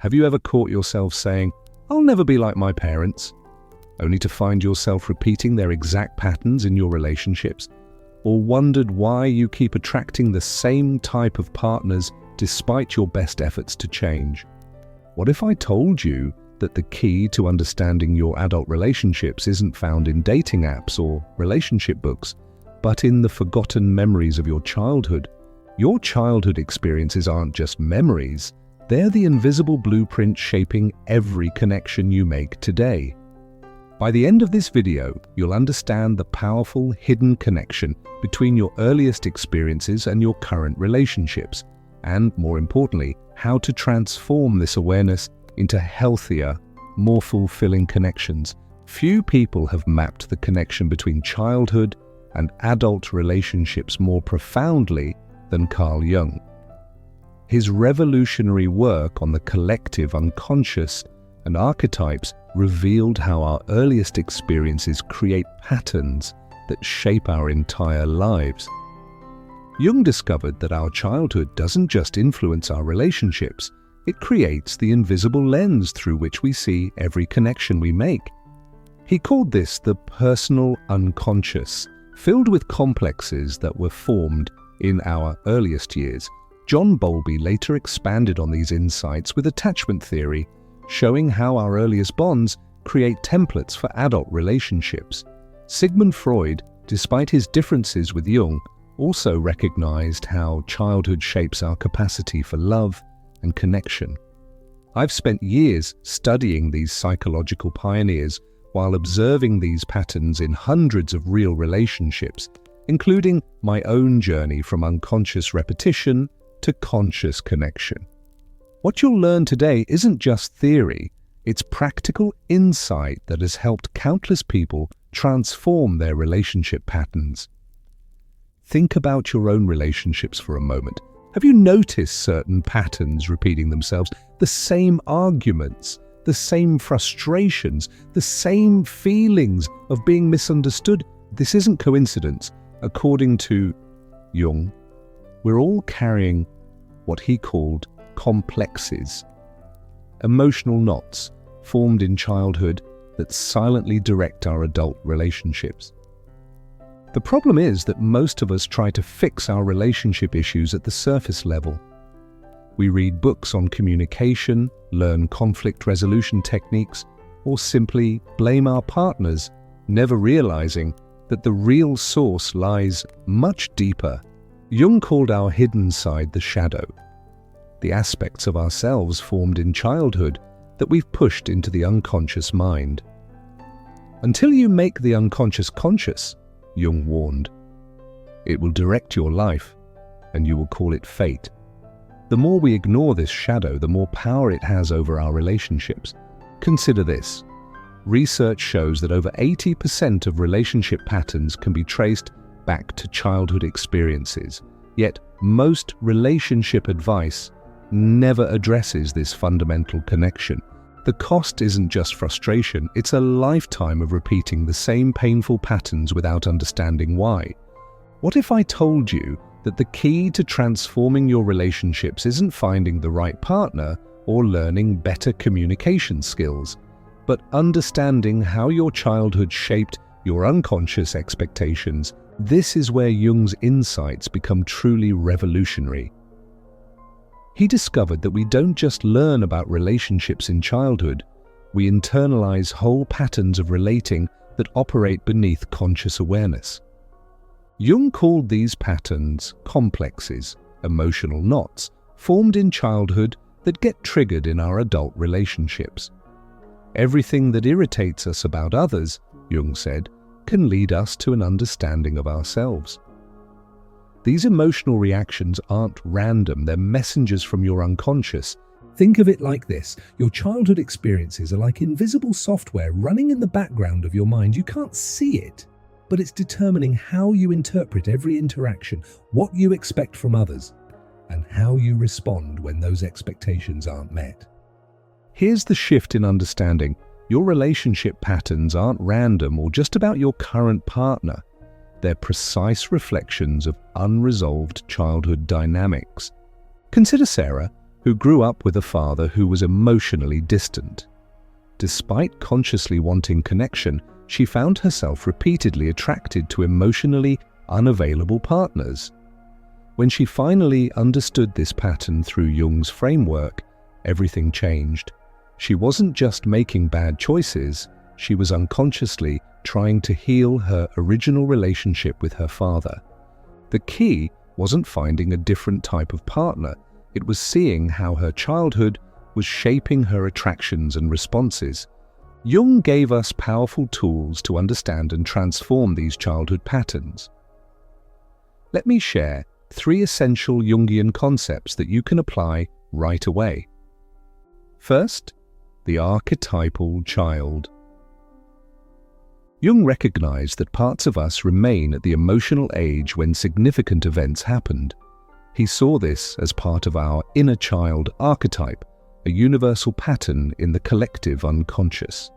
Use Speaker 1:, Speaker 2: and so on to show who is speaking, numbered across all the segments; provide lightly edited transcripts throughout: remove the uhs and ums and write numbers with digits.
Speaker 1: Have you ever caught yourself saying, "I'll never be like my parents," only to find yourself repeating their exact patterns in your relationships? Or wondered why you keep attracting the same type of partners despite your best efforts to change? What if I told you that the key to understanding your adult relationships isn't found in dating apps or relationship books, but in the forgotten memories of your childhood? Your childhood experiences aren't just memories, they're the invisible blueprint shaping every connection you make today. By the end of this video, you'll understand the powerful hidden connection between your earliest experiences and your current relationships, and more importantly, how to transform this awareness into healthier, more fulfilling connections. Few people have mapped the connection between childhood and adult relationships more profoundly than Carl Jung. His revolutionary work on the collective unconscious and archetypes revealed how our earliest experiences create patterns that shape our entire lives. Jung discovered that our childhood doesn't just influence our relationships, it creates the invisible lens through which we see every connection we make. He called this the personal unconscious, filled with complexes that were formed in our earliest years. John Bowlby later expanded on these insights with attachment theory, showing how our earliest bonds create templates for adult relationships. Sigmund Freud, despite his differences with Jung, also recognized how childhood shapes our capacity for love and connection. I've spent years studying these psychological pioneers while observing these patterns in hundreds of real relationships, including my own journey from unconscious repetition to conscious connection. What you'll learn today isn't just theory, it's practical insight that has helped countless people transform their relationship patterns. Think about your own relationships for a moment. Have you noticed certain patterns repeating themselves? The same arguments, the same frustrations, the same feelings of being misunderstood? This isn't coincidence. According to Jung, we're all carrying what he called complexes, emotional knots formed in childhood that silently direct our adult relationships. The problem is that most of us try to fix our relationship issues at the surface level. We read books on communication, learn conflict resolution techniques, or simply blame our partners, never realizing that the real source lies much deeper. Jung called our hidden side the shadow, the aspects of ourselves formed in childhood that we've pushed into the unconscious mind. Until you make the unconscious conscious, Jung warned, it will direct your life, and you will call it fate. The more we ignore this shadow, the more power it has over our relationships. Consider this. Research shows that over 80% of relationship patterns can be traced back to childhood experiences. Yet, most relationship advice never addresses this fundamental connection. The cost isn't just frustration, it's a lifetime of repeating the same painful patterns without understanding why. What if I told you that the key to transforming your relationships isn't finding the right partner or learning better communication skills, but understanding how your childhood shaped your unconscious expectations? This is where Jung's insights become truly revolutionary. He discovered that we don't just learn about relationships in childhood, we internalize whole patterns of relating that operate beneath conscious awareness. Jung called these patterns complexes, emotional knots, formed in childhood that get triggered in our adult relationships. Everything that irritates us about others, Jung said, can lead us to an understanding of ourselves. These emotional reactions aren't random, they're messengers from your unconscious. Think of it like this. Your childhood experiences are like invisible software running in the background of your mind. You can't see it, but it's determining how you interpret every interaction, what you expect from others, and how you respond when those expectations aren't met. Here's the shift in understanding. Your relationship patterns aren't random or just about your current partner. They're precise reflections of unresolved childhood dynamics. Consider Sarah, who grew up with a father who was emotionally distant. Despite consciously wanting connection, she found herself repeatedly attracted to emotionally unavailable partners. When she finally understood this pattern through Jung's framework, everything changed. She wasn't just making bad choices, she was unconsciously trying to heal her original relationship with her father. The key wasn't finding a different type of partner, it was seeing how her childhood was shaping her attractions and responses. Jung gave us powerful tools to understand and transform these childhood patterns. Let me share 3 essential Jungian concepts that you can apply right away. First, the archetypal child. Jung recognized that parts of us remain at the emotional age when significant events happened. He saw this as part of our inner child archetype, a universal pattern in the collective unconscious.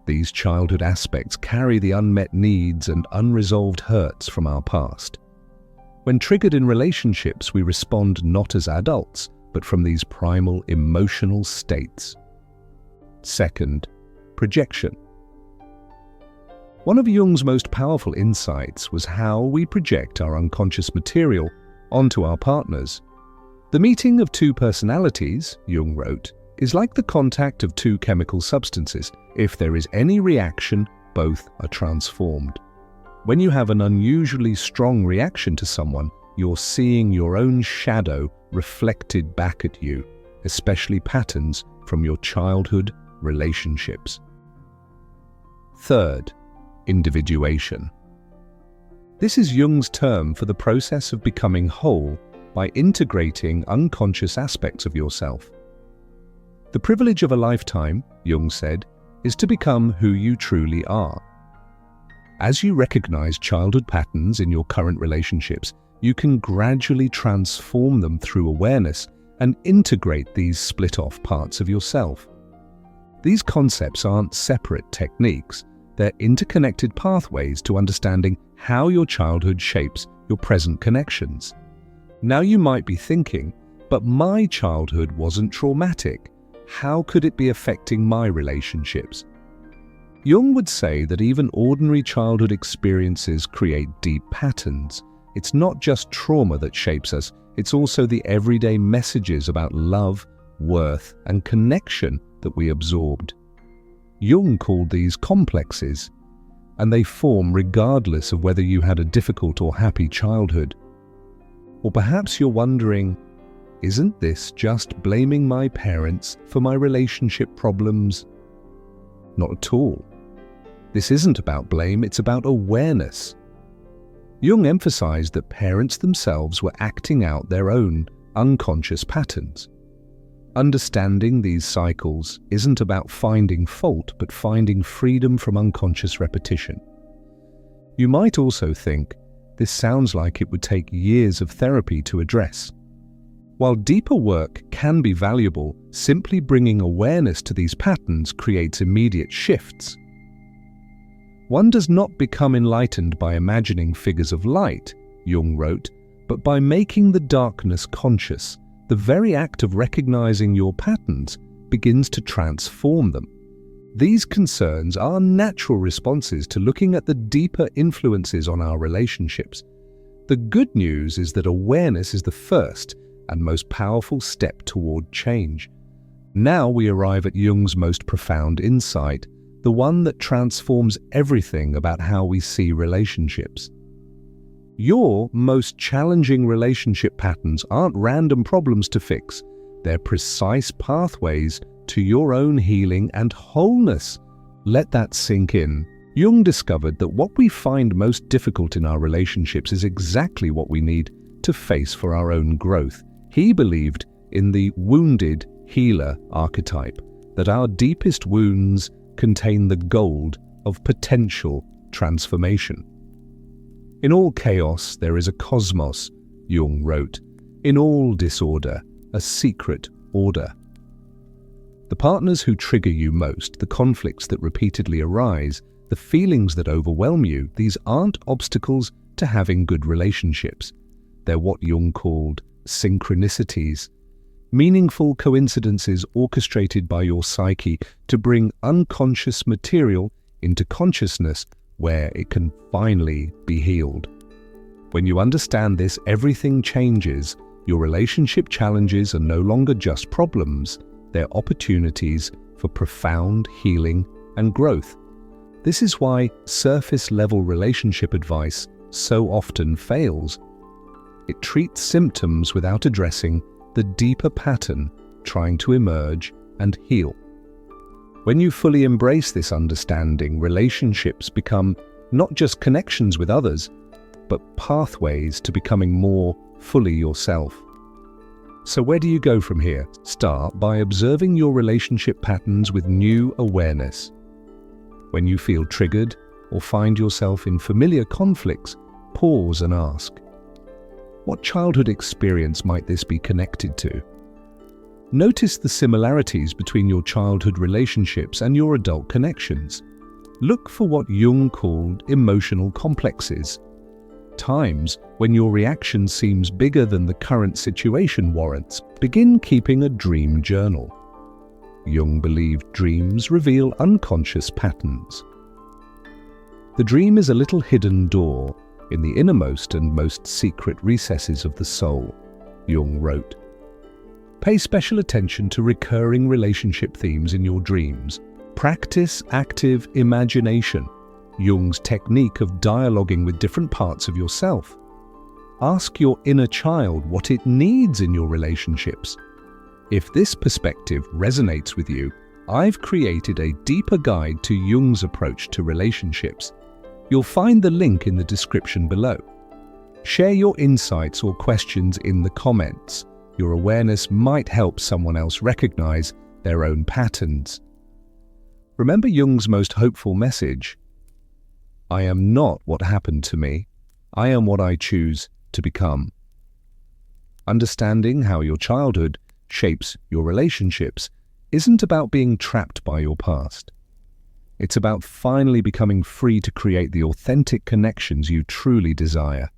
Speaker 1: These childhood aspects carry the unmet needs and unresolved hurts from our past. When triggered in relationships, we respond not as adults, but from these primal emotional states. Second, projection. One of Jung's most powerful insights was how we project our unconscious material onto our partners. The meeting of 2 personalities, Jung wrote, is like the contact of 2 chemical substances. If there is any reaction, both are transformed. When you have an unusually strong reaction to someone, you're seeing your own shadow reflected back at you, especially patterns from your childhood relationships. Third, individuation. This is Jung's term for the process of becoming whole by integrating unconscious aspects of yourself. The privilege of a lifetime, Jung said, is to become who you truly are. As you recognize childhood patterns in your current relationships, you can gradually transform them through awareness and integrate these split-off parts of yourself. These concepts aren't separate techniques, they're interconnected pathways to understanding how your childhood shapes your present connections. Now you might be thinking, but my childhood wasn't traumatic. How could it be affecting my relationships? Jung would say that even ordinary childhood experiences create deep patterns. It's not just trauma that shapes us, it's also the everyday messages about love, worth, and connection that we absorbed. Jung called these complexes, and they form regardless of whether you had a difficult or happy childhood. Or perhaps you're wondering, isn't this just blaming my parents for my relationship problems? Not at all. This isn't about blame, it's about awareness. Jung emphasized that parents themselves were acting out their own unconscious patterns. Understanding these cycles isn't about finding fault, but finding freedom from unconscious repetition. You might also think, this sounds like it would take years of therapy to address. While deeper work can be valuable, simply bringing awareness to these patterns creates immediate shifts. One does not become enlightened by imagining figures of light, Jung wrote, but by making the darkness conscious. The very act of recognizing your patterns begins to transform them. These concerns are natural responses to looking at the deeper influences on our relationships. The good news is that awareness is the first and most powerful step toward change. Now we arrive at Jung's most profound insight, the one that transforms everything about how we see relationships. Your most challenging relationship patterns aren't random problems to fix. They're precise pathways to your own healing and wholeness. Let that sink in. Jung discovered that what we find most difficult in our relationships is exactly what we need to face for our own growth. He believed in the wounded healer archetype, that our deepest wounds contain the gold of potential transformation. In all chaos, there is a cosmos, Jung wrote. In all disorder, a secret order. The partners who trigger you most, the conflicts that repeatedly arise, the feelings that overwhelm you, these aren't obstacles to having good relationships. They're what Jung called synchronicities. meaningful coincidences orchestrated by your psyche to bring unconscious material into consciousness where it can finally be healed. When you understand this, everything changes. Your relationship challenges are no longer just problems, they're opportunities for profound healing and growth. This is why surface-level relationship advice so often fails. It treats symptoms without addressing the deeper pattern trying to emerge and heal. When you fully embrace this understanding, relationships become not just connections with others, but pathways to becoming more fully yourself. So where do you go from here? Start by observing your relationship patterns with new awareness. When you feel triggered or find yourself in familiar conflicts, pause and ask, what childhood experience might this be connected to? Notice the similarities between your childhood relationships and your adult connections. Look for what Jung called emotional complexes, times when your reaction seems bigger than the current situation warrants. Begin keeping a dream journal. Jung believed dreams reveal unconscious patterns. The dream is a little hidden door in the innermost and most secret recesses of the soul, Jung wrote. Pay special attention to recurring relationship themes in your dreams. Practice active imagination, Jung's technique of dialoguing with different parts of yourself. Ask your inner child what it needs in your relationships. If this perspective resonates with you, I've created a deeper guide to Jung's approach to relationships. You'll find the link in the description below. Share your insights or questions in the comments. Your awareness might help someone else recognize their own patterns. Remember Jung's most hopeful message: I am not what happened to me, I am what I choose to become. Understanding how your childhood shapes your relationships isn't about being trapped by your past. It's about finally becoming free to create the authentic connections you truly desire.